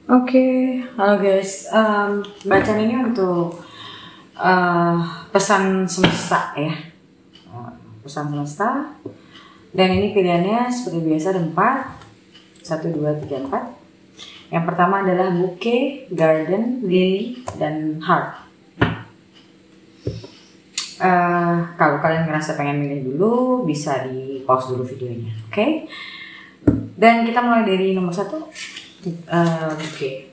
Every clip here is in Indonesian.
Oke, halo guys. Bacaan ini untuk pesan semesta ya. Pesan semesta. Dan ini pilihannya seperti biasa ada 4. 1, 2, 3, 4. Yang pertama adalah bouquet, garden, lily, dan heart. Kalau kalian ngerasa pengen milih dulu, bisa di pause dulu videonya, oke? Dan kita mulai dari nomor 1. Oke.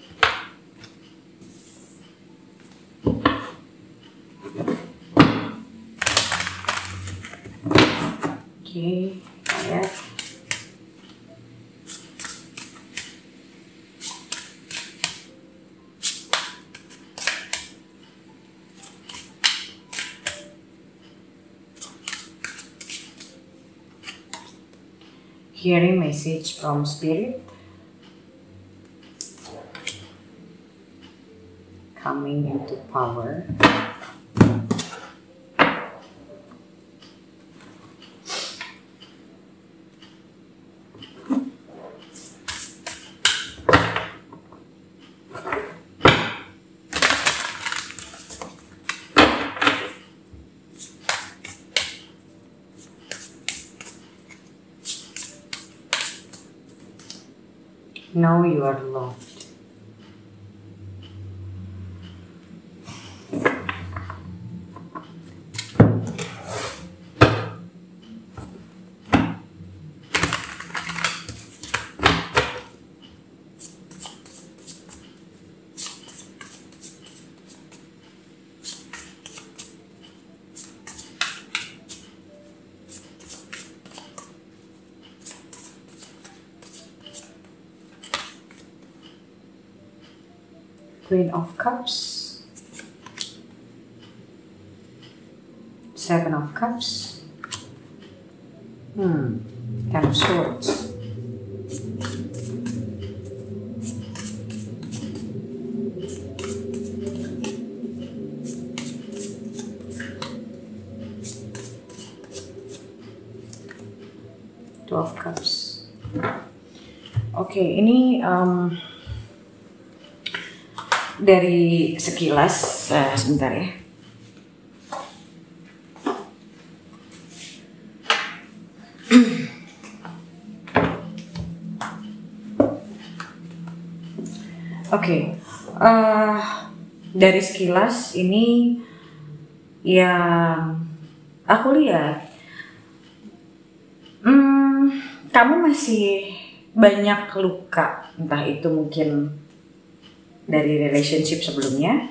Lihat. Hearing message from spirit. Coming into power. Know you are loved. Queen of Cups, 7 of Cups, 10 of Swords, Two of Cups. Oke, ini dari sekilas, sebentar ya. Oke, dari sekilas ini yang aku lihat, kamu masih banyak luka, entah itu mungkin dari relationship sebelumnya,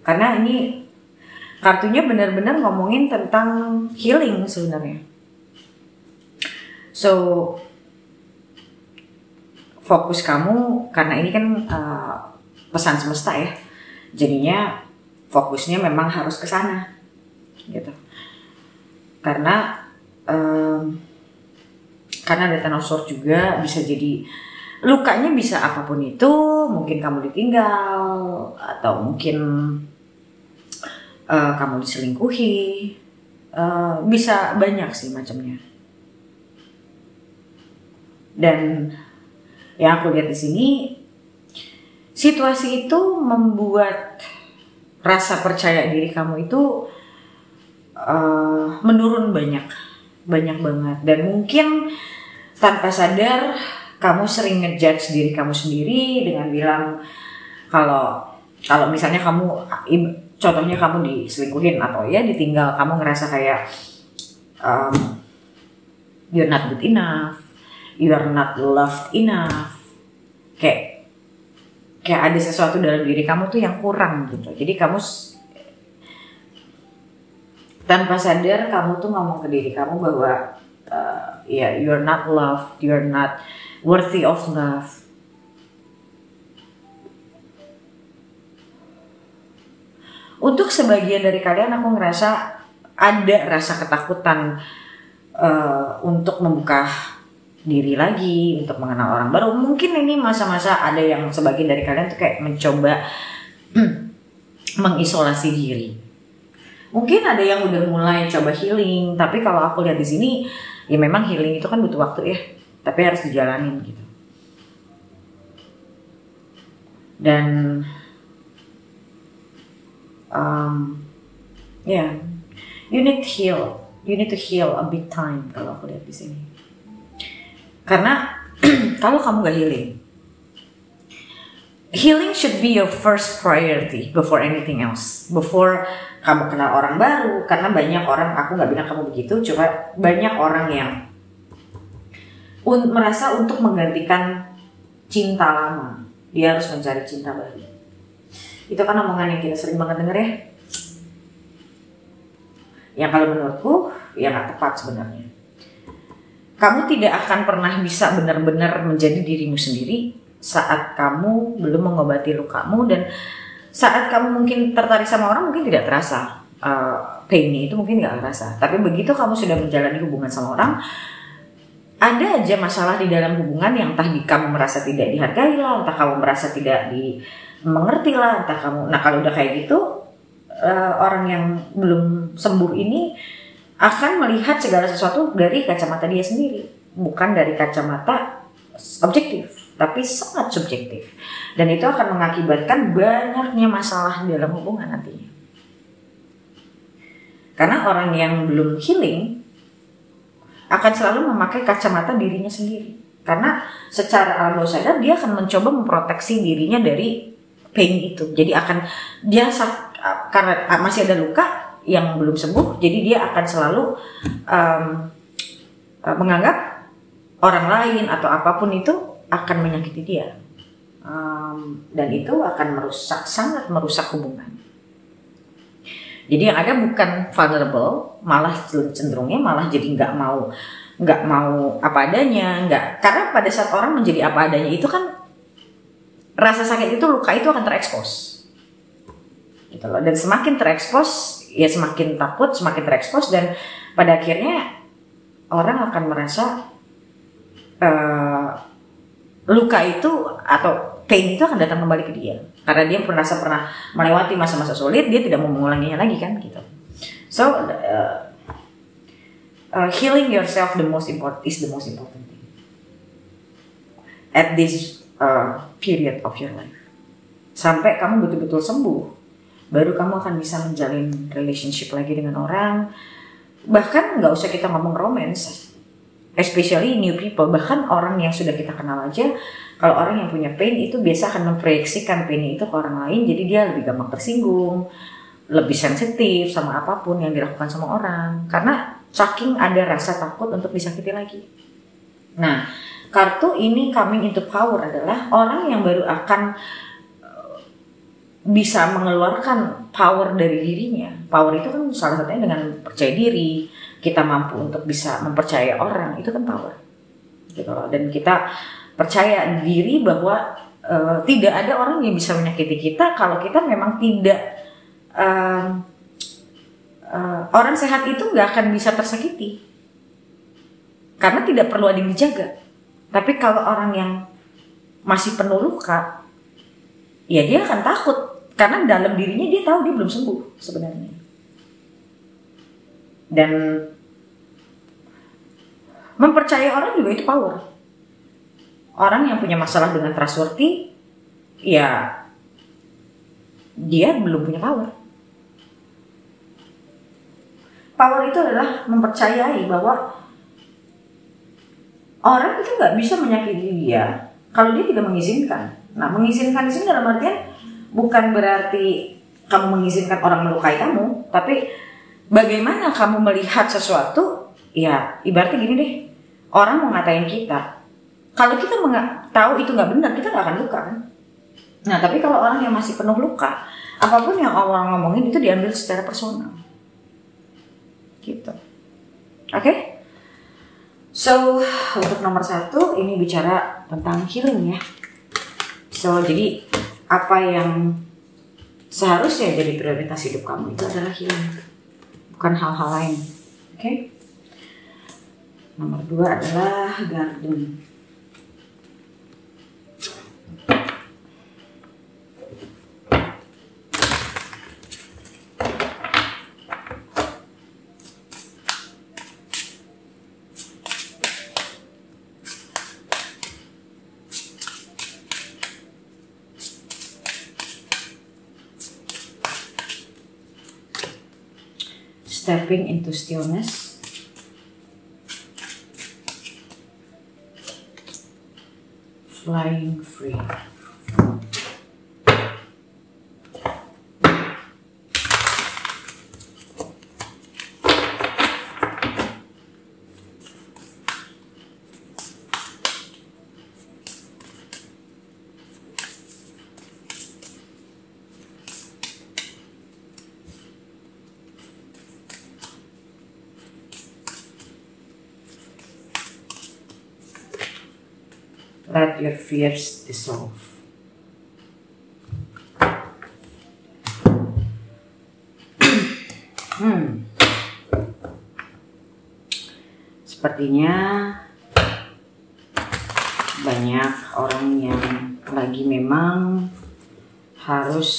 karena ini kartunya benar-benar ngomongin tentang healing sebenarnya. So fokus kamu, karena ini kan pesan semesta ya, jadinya fokusnya memang harus ke sana gitu, karena ada Ten of Swords juga bisa jadi lukanya bisa apapun itu, mungkin kamu ditinggal atau mungkin kamu diselingkuhi, bisa banyak sih macamnya. Dan yang aku lihat di sini, situasi itu membuat rasa percaya diri kamu itu menurun banyak banget, dan mungkin tanpa sadar kamu sering ngejudge diri kamu sendiri dengan bilang kalau misalnya kamu, contohnya kamu diselingkuhin atau ya ditinggal, kamu ngerasa kayak you're not good enough, you're not loved enough, kayak ada sesuatu dalam diri kamu tuh yang kurang gitu. Jadi kamu tanpa sadar kamu tuh ngomong ke diri kamu bahwa you're not loved, you're not worthy of love. Untuk sebagian dari kalian, aku ngerasa ada rasa ketakutan untuk membuka diri lagi, untuk mengenal orang baru. Mungkin ini masa-masa ada yang sebagian dari kalian tuh kayak mencoba mengisolasi diri. Mungkin ada yang udah mulai coba healing, tapi kalau aku lihat di sini, ya memang healing itu kan butuh waktu ya, tapi harus dijalanin gitu. Dan you need to heal a big time kalau aku lihat di sini. Karena kalau kamu gak healing should be your first priority before anything else. Before kamu kenal orang baru, karena banyak orang, aku gak bilang kamu begitu, cuma banyak orang yang merasa untuk menggantikan cinta lama, dia harus mencari cinta baru. Itu kan omongan yang kita sering banget denger ya. Yang kalau menurutku ya gak tepat sebenarnya. Kamu tidak akan pernah bisa benar-benar menjadi dirimu sendiri saat kamu belum mengobati lukamu, dan saat kamu mungkin tertarik sama orang mungkin tidak terasa pain-nya itu mungkin gak terasa. Tapi begitu kamu sudah menjalani hubungan sama orang, ada aja masalah di dalam hubungan yang entah kamu merasa tidak dihargai lah, entah kamu merasa tidak mengerti lah, entah kamu. Nah kalau udah kayak gitu, orang yang belum sembuh ini akan melihat segala sesuatu dari kacamata dia sendiri, bukan dari kacamata objektif, tapi sangat subjektif. Dan itu akan mengakibatkan banyaknya masalah dalam hubungan nantinya. Karena orang yang belum healing akan selalu memakai kacamata dirinya sendiri. Karena secara alam bawah sadar dia akan mencoba memproteksi dirinya dari pain itu. Jadi karena masih ada luka yang belum sembuh, jadi dia akan selalu menganggap orang lain atau apapun itu akan menyakiti dia. Dan itu akan sangat merusak hubungan. Jadi yang ada bukan vulnerable, malah cenderungnya malah jadi nggak mau apa adanya, karena pada saat orang menjadi apa adanya itu kan rasa sakit itu, luka itu akan terekspos, gitu loh. Dan semakin terekspos, ya semakin takut, semakin terekspos, dan pada akhirnya orang akan merasa luka itu atau pain itu akan datang kembali ke dia, karena dia pernah melewati masa-masa sulit, dia tidak mau mengulanginya lagi kan, gitu. So healing yourself is the most important thing at this period of your life. Sampai kamu betul-betul sembuh, baru kamu akan bisa menjalin relationship lagi dengan orang. Bahkan nggak usah kita ngomong romance, especially new people, bahkan orang yang sudah kita kenal aja. Kalau orang yang punya pain itu biasa akan memproyeksikan pain itu ke orang lain, jadi dia lebih gampang tersinggung, lebih sensitif sama apapun yang dilakukan sama orang, karena saking ada rasa takut untuk disakiti lagi. Nah, kartu ini coming into power adalah orang yang baru akan bisa mengeluarkan power dari dirinya. Power itu kan salah satunya dengan percaya diri, kita mampu untuk bisa mempercayai orang, itu kan power, gitu loh. Dan kita percaya diri bahwa tidak ada orang yang bisa menyakiti kita kalau kita memang tidak orang sehat itu nggak akan bisa tersakiti karena tidak perlu ada yang dijaga. Tapi kalau orang yang masih penuh luka, ya dia akan takut karena dalam dirinya dia tahu dia belum sembuh sebenarnya. Dan mempercayai orang juga itu power. Orang yang punya masalah dengan trustworthy, ya dia belum punya power. Power itu adalah mempercayai bahwa orang itu nggak bisa menyakiti dia kalau dia tidak mengizinkan. Nah, mengizinkan di sini dalam artian bukan berarti kamu mengizinkan orang melukai kamu, tapi bagaimana kamu melihat sesuatu. Ya ibaratnya gini deh, orang mau ngatain kita, kalau kita tahu itu nggak benar, kita nggak akan luka kan. Nah, tapi kalau orang yang masih penuh luka, apapun yang orang ngomongin itu diambil secara personal, gitu. Oke? So, untuk nomor 1 ini bicara tentang healing ya. So, jadi apa yang seharusnya jadi prioritas hidup kamu itu adalah healing, bukan hal-hal lain. Oke? Nomor 2 adalah garden. Stepping into stillness. Flying free. Let your fears dissolve. Sepertinya banyak orang yang lagi memang harus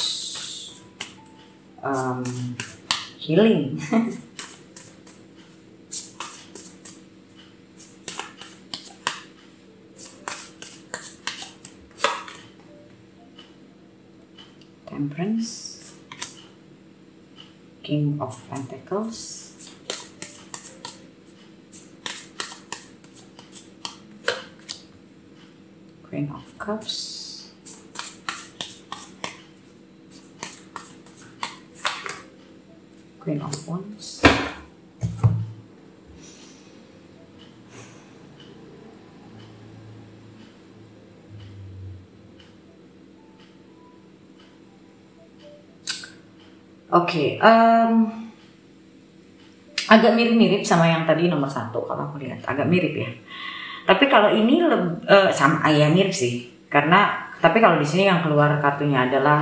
healing. Temperance, King of Pentacles, Queen of Cups, Queen of Wands, Oke, agak mirip-mirip sama yang tadi nomor 1 kalau aku lihat, agak mirip ya. Tapi kalau ini sama ya mirip sih, karena tapi kalau di sini yang keluar kartunya adalah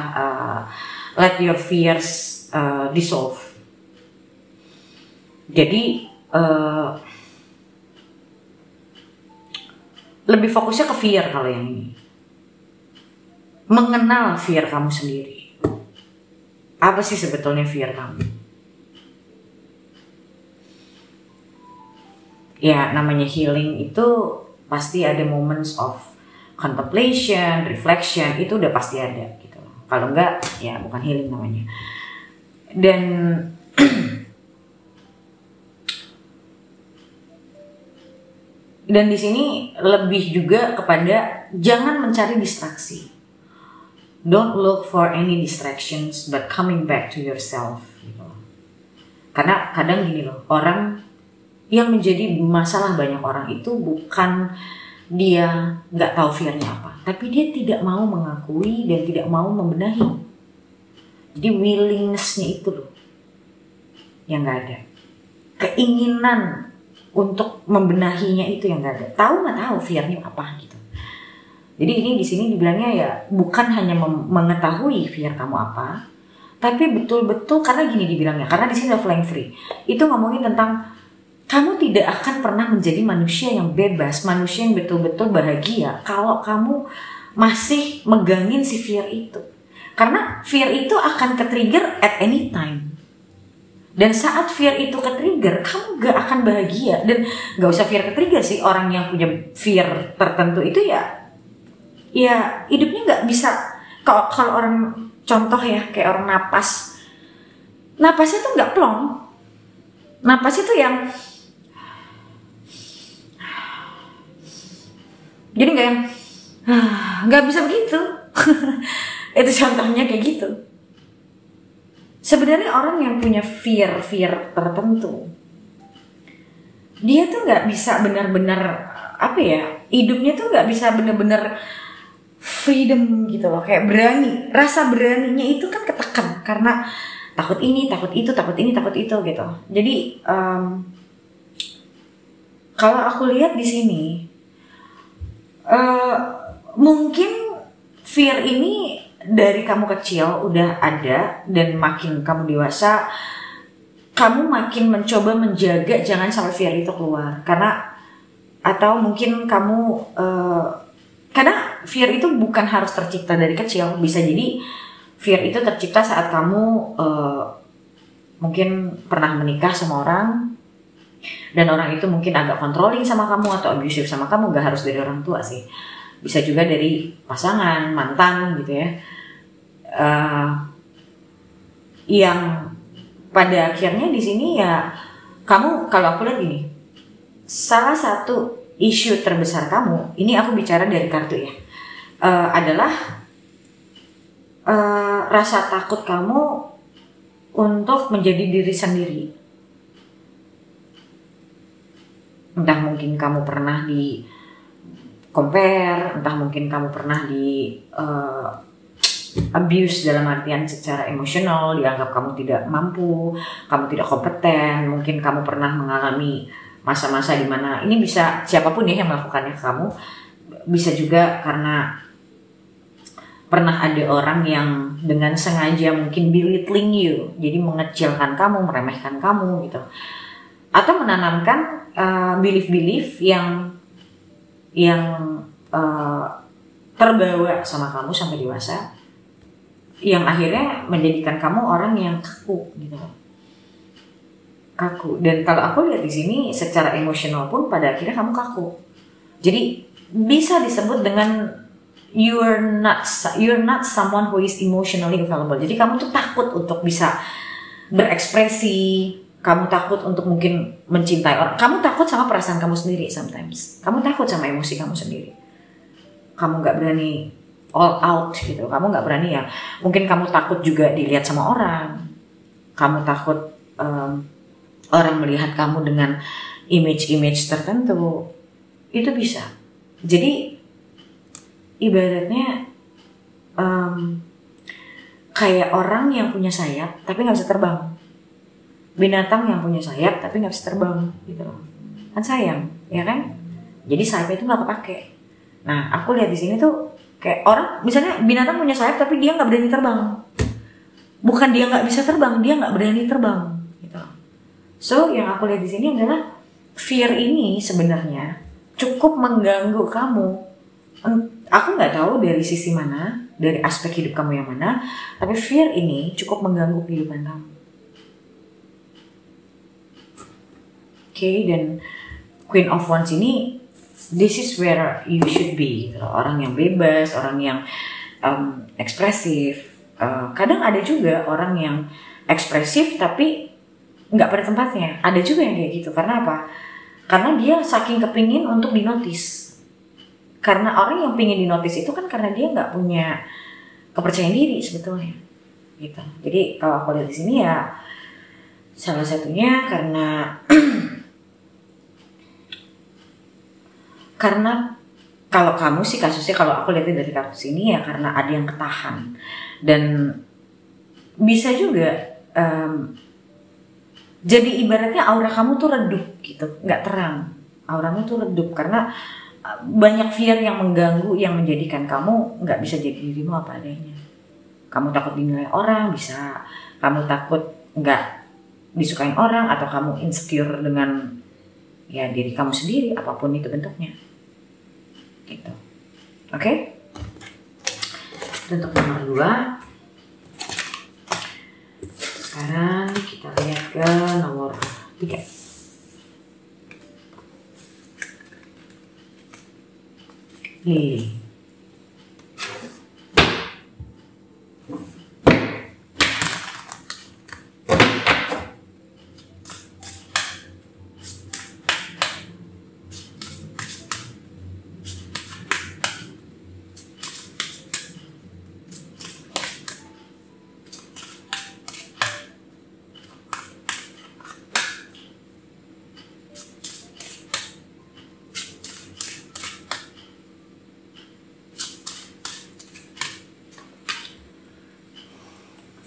let your fears dissolve. Jadi lebih fokusnya ke fear kalau yang ini, mengenal fear kamu sendiri. Apa sih sebetulnya fear kamu? Ya, namanya healing itu pasti ada moments of contemplation, reflection, itu udah pasti ada gitu. Kalau enggak, ya bukan healing namanya. Dan di sini lebih juga kepada jangan mencari distraksi. Don't look for any distractions, but coming back to yourself. Gitu. Karena kadang gini loh, orang yang menjadi masalah banyak orang itu bukan dia nggak tahu fear-nya apa, tapi dia tidak mau mengakui dan tidak mau membenahi. Jadi willingness-nya itu loh yang nggak ada. Keinginan untuk membenahinya itu yang nggak ada. Tahu nggak tahu fear-nya apa gitu. Jadi ini di sini dibilangnya ya bukan hanya mengetahui fear kamu apa, tapi betul-betul karena gini dibilangnya, karena di sini ada flying free. Itu ngomongin tentang kamu tidak akan pernah menjadi manusia yang bebas, manusia yang betul-betul bahagia kalau kamu masih megangin si fear itu. Karena fear itu akan ke-trigger at any time. Dan saat fear itu ke-trigger, kamu gak akan bahagia. Dan gak usah fear ke-trigger sih, orang yang punya fear tertentu itu ya hidupnya nggak bisa. Kalau orang contoh ya kayak orang napasnya tuh nggak plong, napasnya tuh yang jadi nggak bisa begitu. Itu contohnya kayak gitu. Sebenarnya orang yang punya fear tertentu, dia tuh nggak bisa benar-benar hidupnya tuh nggak bisa benar-benar freedom gitu loh, kayak berani. Rasa beraninya itu kan ketekan karena takut ini, takut itu, takut ini, takut itu gitu. Jadi kalau aku lihat di sini mungkin fear ini dari kamu kecil udah ada, dan makin kamu dewasa kamu makin mencoba menjaga jangan sampai fear itu keluar. Atau mungkin kamu karena fear itu bukan harus tercipta dari kecil, bisa jadi fear itu tercipta saat kamu mungkin pernah menikah sama orang dan orang itu mungkin agak controlling sama kamu atau abusive sama kamu. Gak harus dari orang tua sih, bisa juga dari pasangan, mantan gitu ya, yang pada akhirnya di sini ya kamu, kalau aku lihat gini, salah satu isu terbesar kamu, ini aku bicara dari kartu ya, adalah rasa takut kamu untuk menjadi diri sendiri. Entah mungkin kamu pernah di compare, entah mungkin kamu pernah di abuse dalam artian secara emosional, dianggap kamu tidak mampu, kamu tidak kompeten, mungkin kamu pernah mengalami masa-masa di mana ini bisa siapapun ya yang melakukannya ke kamu, bisa juga karena pernah ada orang yang dengan sengaja mungkin belittling you, jadi mengecilkan kamu, meremehkan kamu gitu, atau menanamkan belief-belief yang terbawa sama kamu sampai dewasa, yang akhirnya menjadikan kamu orang yang kaku gitu, kaku. Dan kalau aku lihat di sini secara emosional pun pada akhirnya kamu kaku. Jadi bisa disebut dengan you're not someone who is emotionally available. Jadi kamu tuh takut untuk bisa berekspresi, kamu takut untuk mungkin mencintai orang, kamu takut sama perasaan kamu sendiri sometimes, kamu takut sama emosi kamu sendiri, kamu nggak berani all out gitu, kamu nggak berani ya, mungkin kamu takut juga dilihat sama orang, kamu takut orang melihat kamu dengan image tertentu, itu bisa. Jadi ibaratnya kayak orang yang punya sayap tapi nggak bisa terbang, binatang yang punya sayap tapi nggak bisa terbang gitu loh, kan sayang ya kan, jadi sayapnya itu nggak kepake. Nah aku lihat di sini tuh kayak orang, misalnya binatang punya sayap tapi dia nggak berani terbang, bukan dia nggak bisa terbang, dia nggak berani terbang gitu. So yang aku lihat di sini adalah fear ini sebenarnya cukup mengganggu kamu. Aku nggak tahu dari sisi mana, dari aspek hidup kamu yang mana, tapi fear ini cukup mengganggu kehidupan kamu. Dan Queen of Wands ini, this is where you should be gitu. Orang yang bebas, orang yang ekspresif. Kadang ada juga orang yang ekspresif tapi nggak pada tempatnya. Ada juga yang kayak gitu. Karena apa? Karena dia saking kepingin untuk dinotis. Karena orang yang pingin dinotis itu kan karena dia nggak punya kepercayaan diri sebetulnya. Gitu. Jadi kalau aku lihat di sini ya salah satunya karena kalau kamu sih kasusnya, kalau aku lihat dari kartu sini ya karena ada yang ketahan, dan bisa juga jadi ibaratnya aura kamu tuh redup gitu, nggak terang, auramu tuh redup karena banyak fear yang mengganggu, yang menjadikan kamu nggak bisa jadi dirimu apa adanya. Kamu takut dinilai orang, bisa kamu takut nggak disukain orang, atau kamu insecure dengan ya diri kamu sendiri, apapun itu bentuknya. Gitu. Oke? Untuk nomor 2. Sekarang kita lihat ke nomor 3. Lily.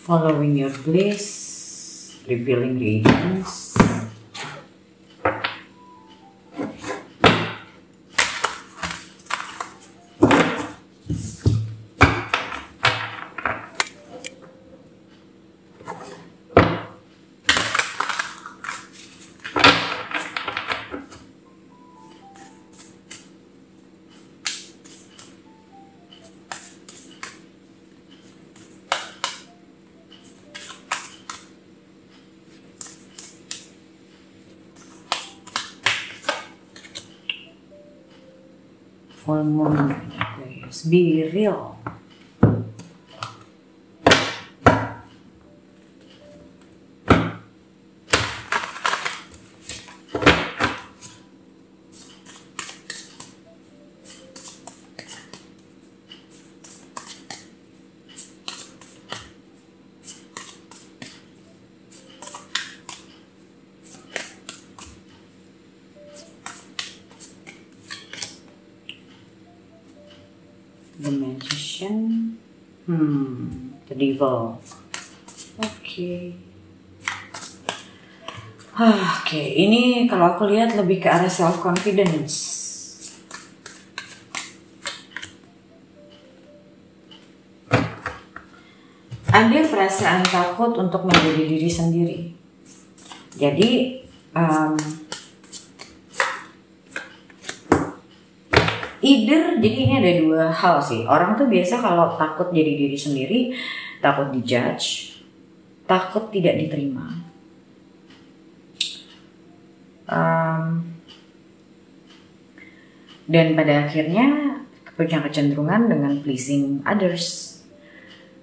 Following your bliss, revealing radiance. Full moon, please be real. The Magician, The Devil. Oke. Oke, ini kalau aku lihat lebih ke arah self confidence. Ada perasaan takut untuk menjadi diri sendiri. Jadi jadi ini ada dua hal sih. Orang tuh biasa kalau takut jadi diri sendiri, takut dijudge, takut tidak diterima. Dan pada akhirnya punya kecenderungan dengan pleasing others.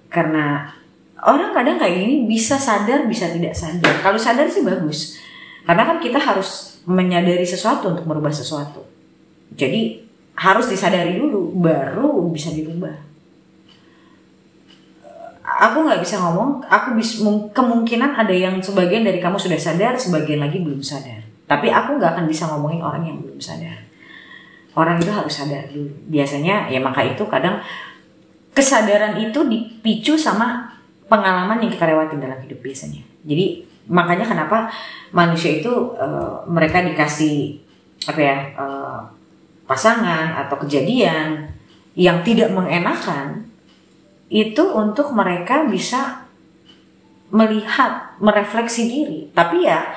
Karena orang kadang kayak gini bisa sadar, bisa tidak sadar. Kalau sadar sih bagus. Karena kan kita harus menyadari sesuatu untuk merubah sesuatu. Jadi harus disadari dulu, baru bisa dirubah. Aku nggak bisa ngomong, kemungkinan ada yang sebagian dari kamu sudah sadar, sebagian lagi belum sadar. Tapi aku nggak akan bisa ngomongin orang yang belum sadar. Orang itu harus sadar dulu. Biasanya ya maka itu kadang kesadaran itu dipicu sama pengalaman yang kita lewatin dalam hidup biasanya. Jadi makanya kenapa manusia itu mereka dikasih pasangan atau kejadian yang tidak mengenakan itu untuk mereka bisa melihat, merefleksi diri. Tapi ya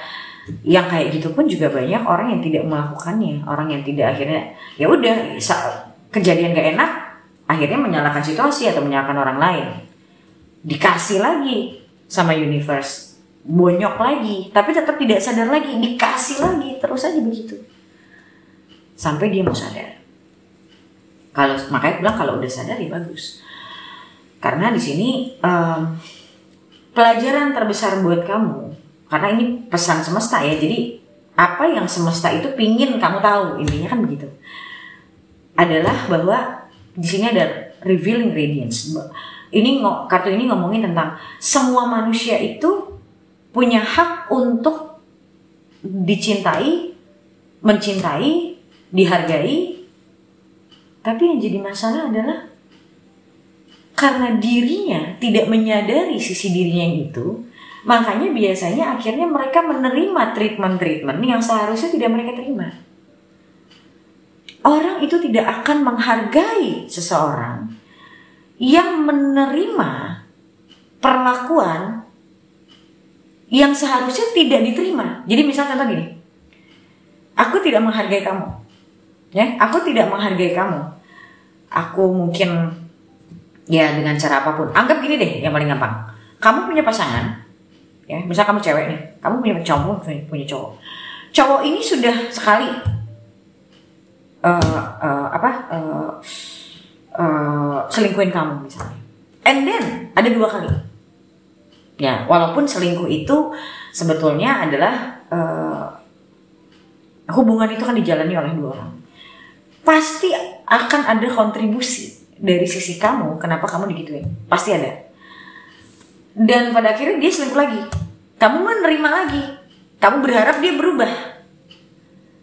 yang kayak gitu pun juga banyak orang yang tidak melakukannya, orang yang tidak akhirnya ya udah kejadian gak enak akhirnya menyalahkan situasi atau menyalahkan orang lain, dikasih lagi sama universe, bonyok lagi, tapi tetap tidak sadar lagi, dikasih lagi, terus aja begitu sampai dia mau sadar. Kalau makanya bilang kalau udah sadar ya bagus, karena di sini pelajaran terbesar buat kamu. Karena ini pesan semesta ya, jadi apa yang semesta itu pingin kamu tahu, intinya kan begitu. Adalah bahwa di sini ada revealing radiance. Kartu ini ngomongin tentang semua manusia itu punya hak untuk dicintai, mencintai, dihargai. Tapi yang jadi masalah adalah karena dirinya tidak menyadari sisi dirinya yang itu. Makanya biasanya akhirnya mereka menerima treatment yang seharusnya tidak mereka terima. Orang itu tidak akan menghargai seseorang yang menerima perlakuan yang seharusnya tidak diterima. Jadi misal contoh gini, aku tidak menghargai kamu, ya, aku tidak menghargai kamu. Aku mungkin ya dengan cara apapun. Anggap gini deh, yang paling gampang. Kamu punya pasangan. Ya, misal kamu cewek nih, kamu punya cowok. Cowok ini sudah sekali selingkuhin kamu misalnya. And then ada 2 kali. Ya, walaupun selingkuh itu sebetulnya adalah hubungan itu kan dijalani oleh 2 orang. Pasti akan ada kontribusi dari sisi kamu kenapa kamu digituin. Pasti ada. Dan pada akhirnya dia selingkuh lagi. Kamu menerima lagi. Kamu berharap dia berubah.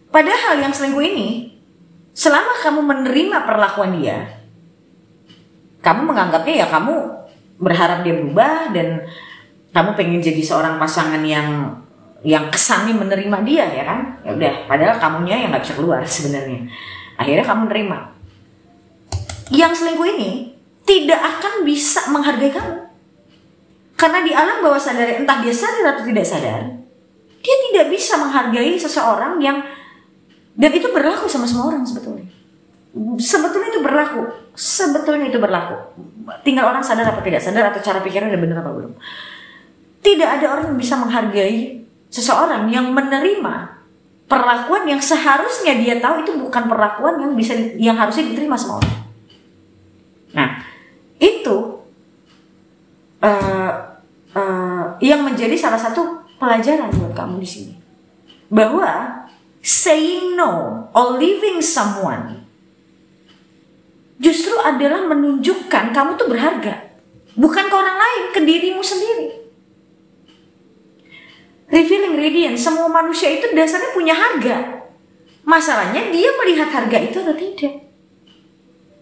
Padahal yang selingkuh ini, selama kamu menerima perlakuan dia, kamu menganggapnya ya kamu berharap dia berubah dan kamu pengen jadi seorang pasangan yang kesannya menerima dia, ya kan? Ya udah, padahal kamunya yang nggak bisa keluar sebenarnya. Akhirnya kamu nerima. Yang selingkuh ini tidak akan bisa menghargai kamu. Karena di alam bawah sadar, entah dia sadar atau tidak sadar, dia tidak bisa menghargai seseorang yang, dan itu berlaku sama semua orang sebetulnya. Sebetulnya itu berlaku. Tinggal orang sadar atau tidak sadar, atau cara pikirnya udah benar apa belum. Tidak ada orang yang bisa menghargai seseorang yang menerima perlakuan yang seharusnya dia tahu itu bukan perlakuan yang harusnya diterima sama orang. Nah, itu yang menjadi salah satu pelajaran buat kamu di sini, bahwa saying no or leaving someone justru adalah menunjukkan kamu tuh berharga, bukan ke orang lain, ke dirimu sendiri. Revealing radiance, semua manusia itu dasarnya punya harga. Masalahnya dia melihat harga itu atau tidak.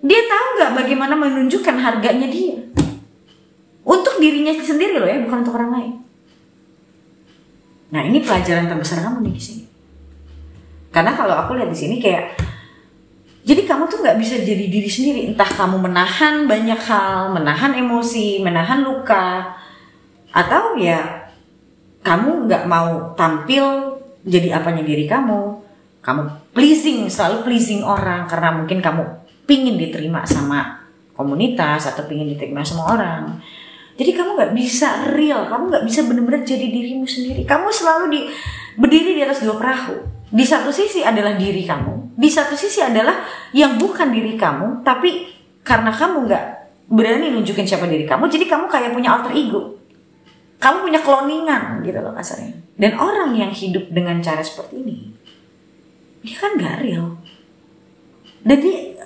Dia tahu nggak bagaimana menunjukkan harganya dia untuk dirinya sendiri loh ya, bukan untuk orang lain. Nah, ini pelajaran terbesar kamu nih di sini. Karena kalau aku lihat di sini kayak, jadi kamu tuh nggak bisa jadi diri sendiri. Entah kamu menahan banyak hal, menahan emosi, menahan luka, atau ya kamu nggak mau tampil jadi apanya diri kamu. Kamu pleasing, selalu pleasing orang karena mungkin kamu pingin diterima sama komunitas atau pingin diterima sama orang. Jadi kamu nggak bisa real, kamu nggak bisa benar-benar jadi dirimu sendiri. Kamu selalu berdiri di atas dua perahu. Di satu sisi adalah diri kamu, di satu sisi adalah yang bukan diri kamu, tapi karena kamu nggak berani nunjukin siapa diri kamu, jadi kamu kayak punya alter ego. Kamu punya cloningan gitu loh kasarnya. Dan orang yang hidup dengan cara seperti ini, dia kan gak real. Jadi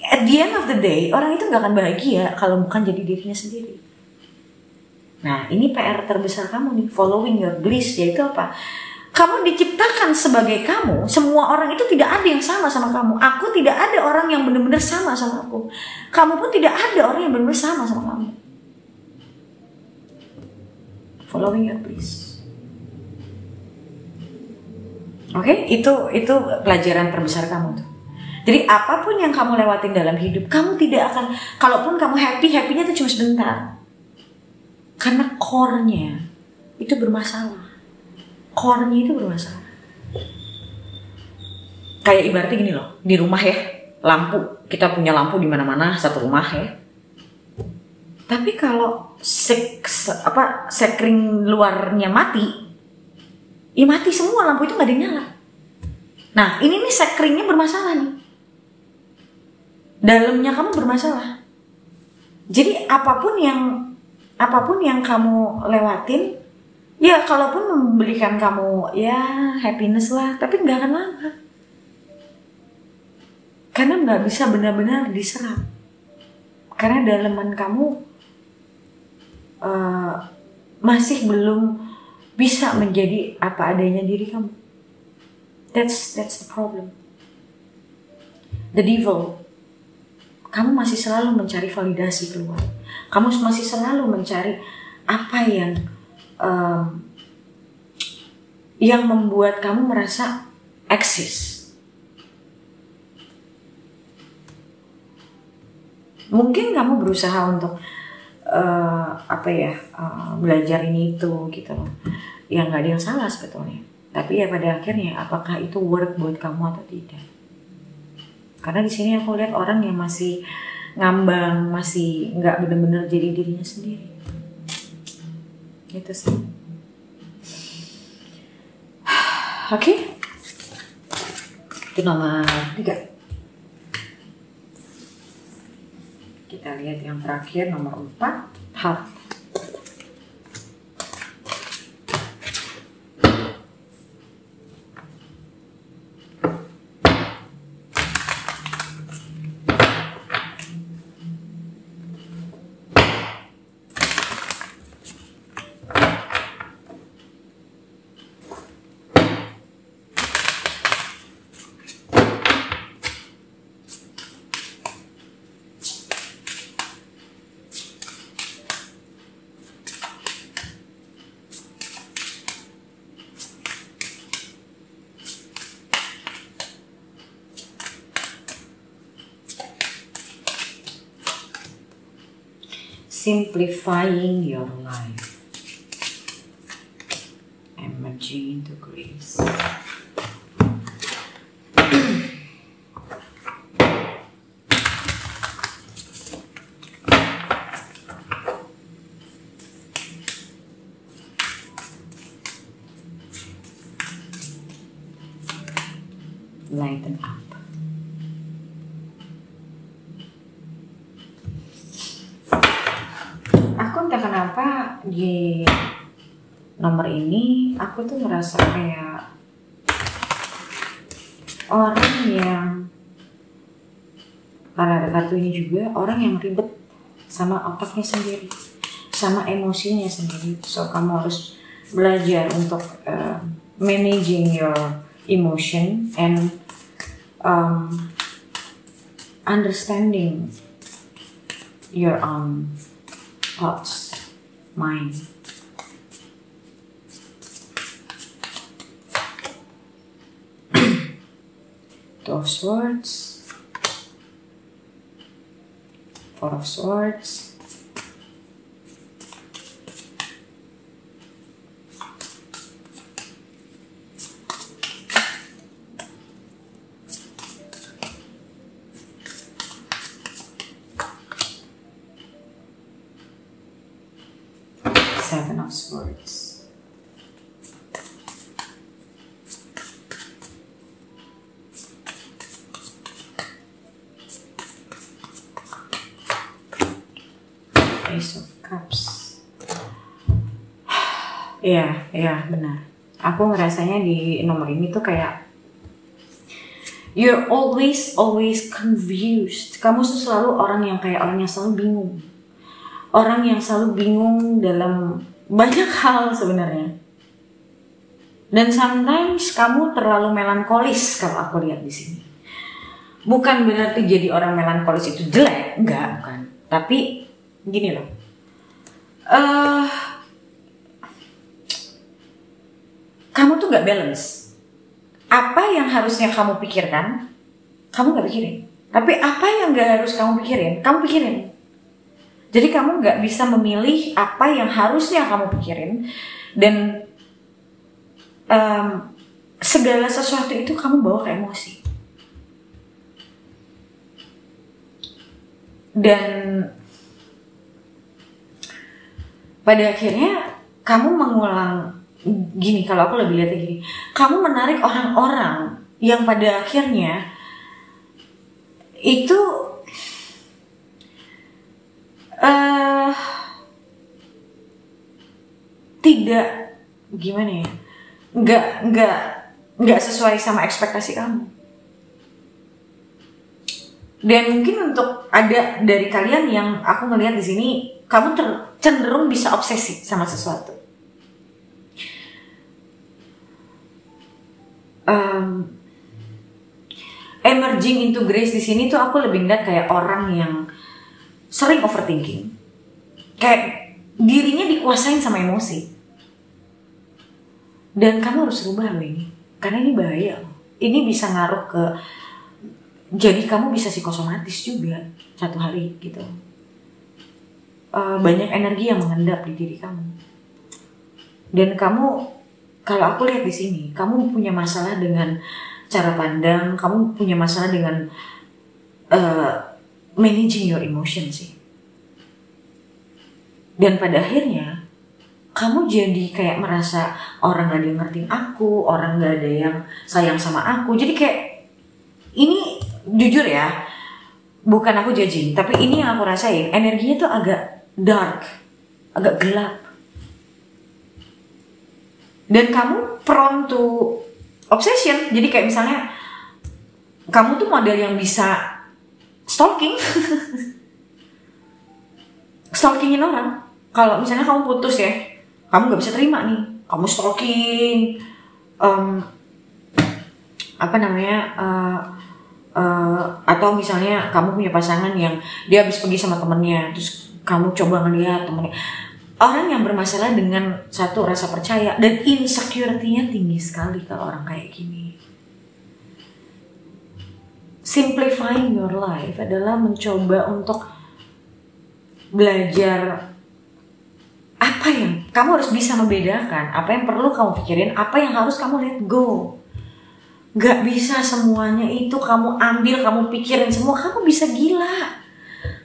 at the end of the day, orang itu gak akan bahagia kalau bukan jadi dirinya sendiri. Nah, ini PR terbesar kamu nih, following your bliss, yaitu apa? Kamu diciptakan sebagai kamu, semua orang itu tidak ada yang sama kamu. Aku tidak ada orang yang benar-benar sama aku. Kamu pun tidak ada orang yang benar-benar sama kamu. Following your bliss. Oke, itu pelajaran terbesar kamu tuh. Jadi apapun yang kamu lewatin dalam hidup, kamu tidak akan, kalaupun kamu happy-nya itu cuma sebentar. Karena core-nya itu bermasalah. Core-nya itu bermasalah. Kayak ibaratnya gini loh, di rumah ya, lampu, kita punya lampu di mana-mana satu rumah ya. Tapi kalau sekring luarnya mati, ya mati semua, lampu itu nggak ada yang nyala. Nah, ini nih sekringnya bermasalah nih. Dalamnya kamu bermasalah. Jadi apapun yang kamu lewatin, ya kalaupun memberikan kamu ya happiness lah, tapi nggak akan lama. Karena nggak bisa benar-benar diserap. Karena dalaman kamu masih belum bisa menjadi apa adanya diri kamu. That's the problem. The devil. Kamu masih selalu mencari validasi keluar. Kamu masih selalu mencari apa yang membuat kamu merasa eksis. Mungkin kamu berusaha untuk belajar ini itu gitu loh. Ya nggak ada yang salah sebetulnya. Tapi ya pada akhirnya apakah itu worth buat kamu atau tidak? Karena di sini aku lihat orang yang masih ngambang, masih nggak benar-benar jadi dirinya sendiri. Gitu sih. Oke. Itu nomor 3. Kita lihat yang terakhir nomor 4, heart. Simplifying your life. Emerging into grace. Lighten up. Entah kenapa di nomor ini aku tuh merasa kayak orang yang, karena ada kartu ini juga, orang yang ribet sama otaknya sendiri, sama emosinya sendiri. So kamu harus belajar untuk managing your emotion and understanding your own thoughts, mind. Two of Swords, Four of Swords, Seven of Swords. Ace of Cups. Iya, benar. Aku ngerasanya di nomor ini tuh kayak you're always confused. Kamu tuh selalu orang yang selalu bingung. Orang yang selalu bingung dalam banyak hal sebenarnya. Dan sometimes kamu terlalu melankolis kalau aku lihat di sini. Bukan berarti jadi orang melankolis itu jelek, bukan. Tapi gini loh. Kamu tuh gak balance. Apa yang harusnya kamu pikirkan, kamu gak pikirin. Tapi apa yang gak harus kamu pikirin, kamu pikirin. Jadi kamu gak bisa memilih apa yang harusnya kamu pikirin. Dan segala sesuatu itu kamu bawa ke emosi. Dan pada akhirnya kamu mengulang gini, kalau aku lebih lihatnya gini, kamu menarik orang-orang yang pada akhirnya itu tidak gimana ya, nggak sesuai sama ekspektasi kamu. Dan mungkin untuk ada dari kalian yang aku ngelihat di sini, kamu cenderung bisa obsesi sama sesuatu. Emerging into grace di sini tuh aku lebih ngeliat kayak orang yang sering overthinking, kayak dirinya dikuasain sama emosi. Dan kamu harus rubah loh ini, karena ini bahaya loh. Ini bisa ngaruh ke, jadi kamu bisa psikosomatis juga satu hari gitu. Banyak energi yang mengendap di diri kamu. Dan kamu, kalau aku lihat di sini, kamu punya masalah dengan cara pandang, kamu punya masalah dengan managing your emotion sih. Dan pada akhirnya kamu jadi kayak merasa orang gak ada yang ngertiin aku, orang gak ada yang sayang sama aku. Jadi kayak, ini jujur ya, bukan aku judging, tapi ini yang aku rasain, energinya tuh agak dark, agak gelap. Dan kamu prone to obsession. Jadi kayak misalnya kamu tuh model yang bisa stalking. Stalkingin orang. Kalau misalnya kamu putus ya, kamu gak bisa terima nih, kamu stalking, atau misalnya kamu punya pasangan yang dia habis pergi sama temennya, terus kamu coba ngeliat temennya. Orang yang bermasalah dengan satu rasa percaya dan insecurity-nya tinggi sekali kalau orang kayak gini. Simplifying your life adalah mencoba untuk belajar apa yang kamu harus bisa membedakan, apa yang perlu kamu pikirin, apa yang harus kamu let go. Gak bisa semuanya itu kamu ambil, kamu pikirin semua, kamu bisa gila,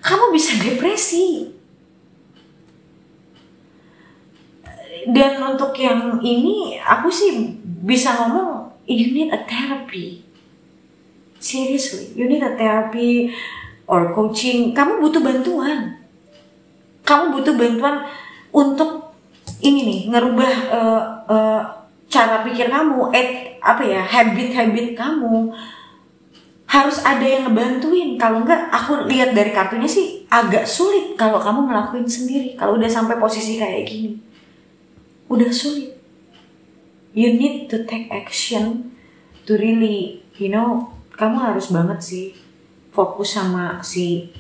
kamu bisa depresi. Dan untuk yang ini, aku sih bisa ngomong, you need a therapy. Seriously, you need a therapy or coaching. Kamu butuh bantuan. Kamu butuh bantuan untuk ini nih, ngerubah cara pikir kamu, habit kamu. Harus ada yang ngebantuin. Kalau enggak, aku lihat dari kartunya sih agak sulit kalau kamu ngelakuin sendiri. Kalau udah sampai posisi kayak gini, udah sulit. You need to take action to really, kamu harus banget sih fokus sama si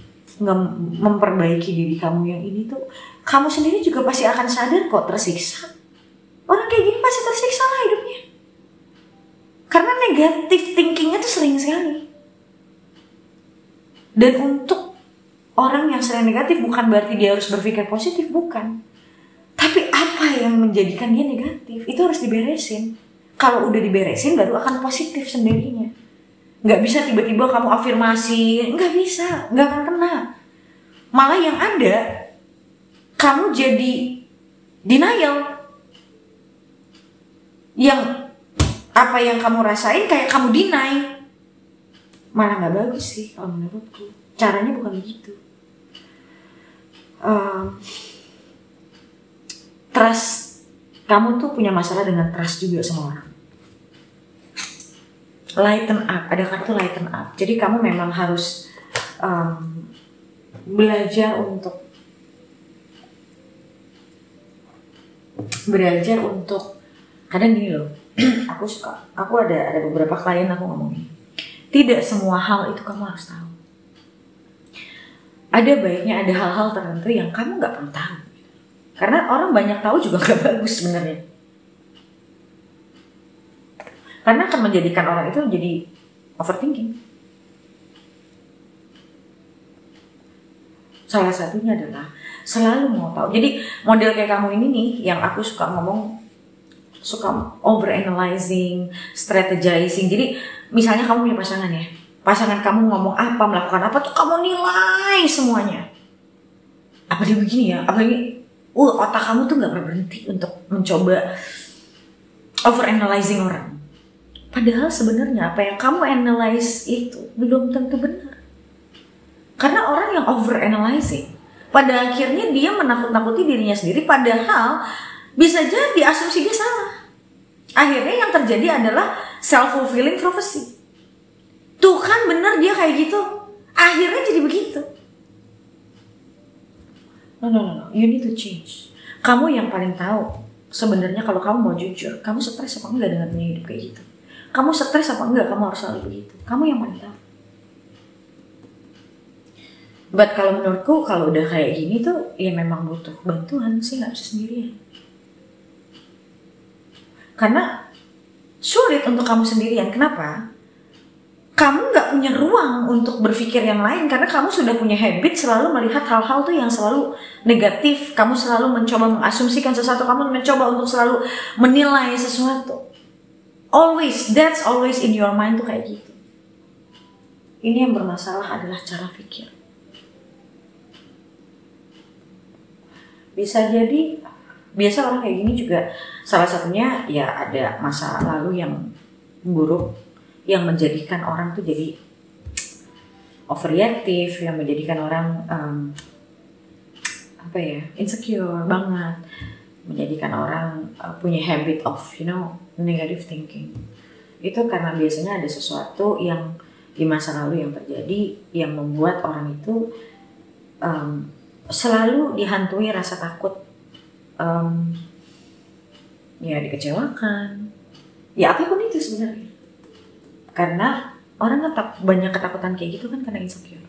memperbaiki diri kamu yang ini tuh, kamu sendiri juga pasti akan sadar kok tersiksa. Orang kayak gini pasti tersiksa lah hidupnya. Karena negatif thinkingnya tuh sering sekali. Dan untuk orang yang sering negatif bukan berarti dia harus berpikir positif, bukan. Tapi apa yang menjadikan dia negatif, itu harus diberesin. Kalau udah diberesin baru akan positif sendirinya. Nggak bisa tiba-tiba kamu afirmasi, nggak bisa, nggak akan kena. Malah yang ada, kamu jadi denial. Yang apa yang kamu rasain kayak kamu deny. Malah nggak bagus sih kalau menurutku. Caranya bukan begitu. Trust, kamu tuh punya masalah dengan trust juga sama orang. Lighten up, ada kartu lighten up. Jadi kamu memang harus belajar untuk kadang gini loh. aku ada beberapa klien aku ngomongin, tidak semua hal itu kamu harus tahu. Ada baiknya ada hal-hal tertentu yang kamu nggak perlu tahu. Karena orang banyak tahu juga gak bagus sebenarnya. Karena akan menjadikan orang itu jadi overthinking. Salah satunya adalah selalu mau tahu. Jadi model kayak kamu ini nih, yang aku suka ngomong, suka overanalyzing, strategizing. Jadi misalnya kamu punya pasangan ya, pasangan kamu ngomong apa, melakukan apa tuh kamu nilai semuanya. Apa dia begini ya, apa ini? Otak kamu tuh gak pernah berhenti untuk mencoba overanalyzing orang. Padahal sebenarnya apa yang kamu analyze itu belum tentu benar. Karena orang yang overanalyzing, pada akhirnya dia menakut-nakuti dirinya sendiri, padahal bisa jadi asumsi dia salah. Akhirnya yang terjadi adalah self-fulfilling prophecy. Tuh kan benar dia kayak gitu, akhirnya jadi begitu. No, you need to change. Kamu yang paling tahu sebenarnya kalau kamu mau jujur, kamu stres apa enggak dengan punya hidup kayak gitu. Kamu stres apa enggak, kamu harus selalu begitu. Kamu yang paling tahu. But kalau menurutku kalau udah kayak gini tuh ya memang butuh bantuan sih, nggak bisa sendirian. Karena sulit untuk kamu sendirian. Kenapa? Kamu nggak punya ruang untuk berpikir yang lain karena kamu sudah punya habit selalu melihat hal-hal tuh yang selalu negatif. Kamu selalu mencoba mengasumsikan sesuatu, kamu mencoba untuk selalu menilai sesuatu. That's always in your mind tuh kayak gitu. Ini yang bermasalah adalah cara pikir. Bisa jadi, biasa orang kayak gini juga salah satunya ya ada masa lalu yang buruk, yang menjadikan orang tuh jadi overreaktif, yang menjadikan orang insecure banget, menjadikan orang punya habit of negative thinking. Itu karena biasanya ada sesuatu yang di masa lalu yang terjadi yang membuat orang itu selalu dihantui rasa takut, dikecewakan, ya apapun itu sebenarnya. Karena orang banyak ketakutan kayak gitu kan karena insecure.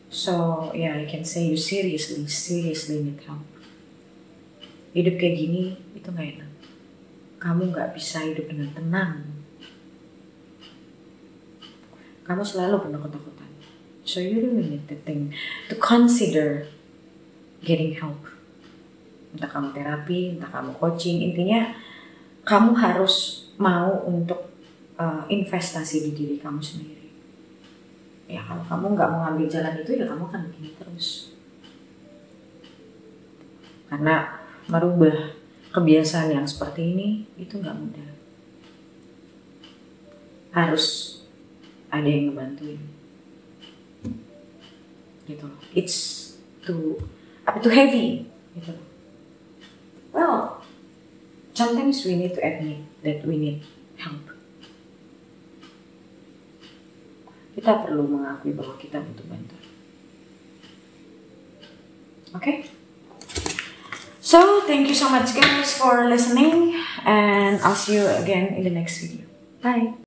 So I can say you seriously need help. Hidup kayak gini itu gak enak. Kamu gak bisa hidup dengan tenang. Kamu selalu penuh ketakutan. So you really need to consider getting help. Entah kamu terapi, entah kamu coaching, intinya kamu harus mau untuk investasi di diri kamu sendiri. Ya kalau kamu nggak mau ngambil jalan itu ya kamu akan begini terus. Karena merubah kebiasaan yang seperti ini itu nggak mudah. Harus ada yang ngebantuin. Gitu loh. It's too heavy. Gitu loh. Well, sometimes we need to admit that we need help. Kita perlu mengakui bahwa kita butuh bantuan. Okay? So, thank you so much guys for listening and I'll see you again in the next video. Bye!